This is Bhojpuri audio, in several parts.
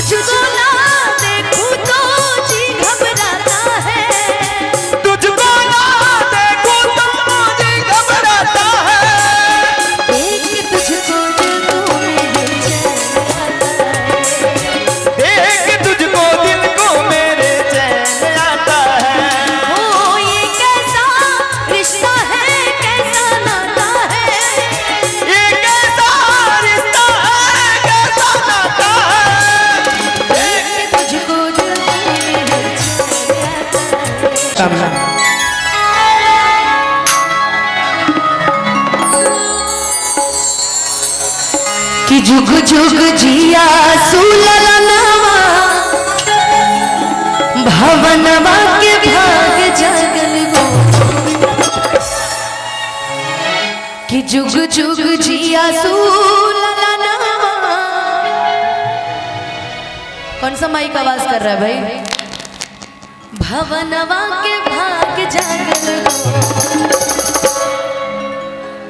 तुझको ना देखूं तो जी घबराता है, तुझको ना देखूं तो जी घबराता है। देख तुझको दिल को मेरे चैन आता है, देख तुझको दिल को मेरे चैन आता है। ओ ये कैसा रिश्ता है, कैसा नाता है, ये कैसा रिश्ता है, कैसा नाता है। देख तुझको दिल को मेरे चैन आता है। कि जुग जुग जिया सुललनवा, भवनवा के भाग जागल गो। कि जुग जुग जिया सुललनवा। कौन सा माइक आवाज कर रहा है भाई? भवनवा के भाग जागल गो,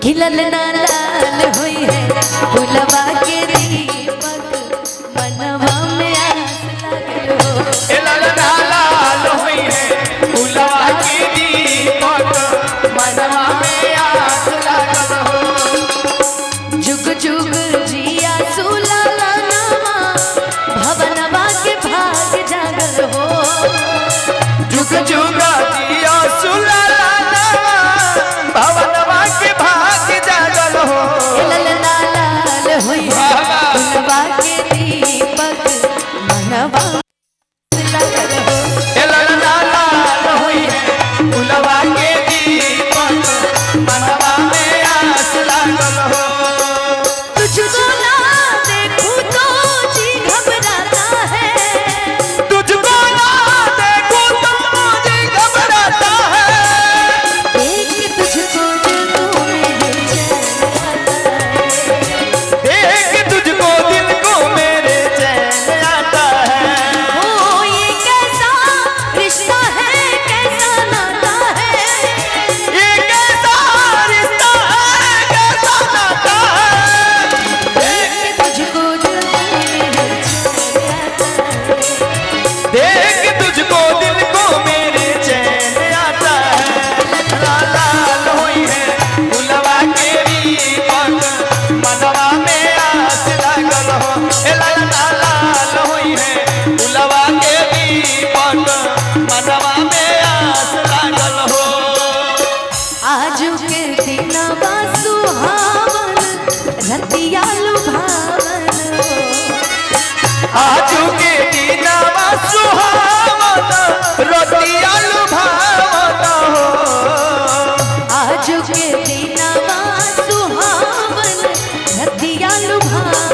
कि ललना लाल हुई है फुलवा के दीपक, मनवा में आस लागल हो। ए ललना लाल हुई है फुलवा की दीपक, मनवा में आस लागल हो। जुग जुग जिया सुललनवा, भवनवा के भाग जागल हो। जुग जुग जिया सुललनवा, भवनवा के भाग जागल हो। ललना लाल हुई है फुलवा के दीपक, मनवा में आस लागल हो। ए ललना लाल हुई है फुलवा के दीपक, मनवा में आस लागल हो। तुझको ना देखूं तो जी घबराता है, तुझको ना देखूं तो जी घबराता है। देख तुझको दिल को मेरे चैन आता है, देख तुझको दिल को मेरे चैन आता है। ओ ये कैसा रिश्ता है, कैसा नाता है, ये कैसा रिश्ता है, कैसा नाता है। देख तुझको दिल को मेरे चैन आता है। देख तुझको दिल को मेरे चैन आता है। लाल लाल हुई है फुलवा के दीपक, मनवा में आस लागल हो। ए ललना लाल हुई है फुलवा के दीपक, मनवा में आस लागल हो। आज के दिनवा सुहावन, रतिया लुभावन हो। आजू के दीनवा सुहावन, रतिया लुभावन हो। आज के दिनवा सुहावन, रतिया लुभावन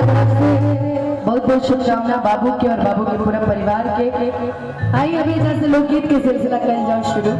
तरफ से बहुत बहुत शुभकामना बाबू के और बाबू के पूरे परिवार के। आइए अभी जैसे लोकगीत के सिलसिला कर जाओ शुरू।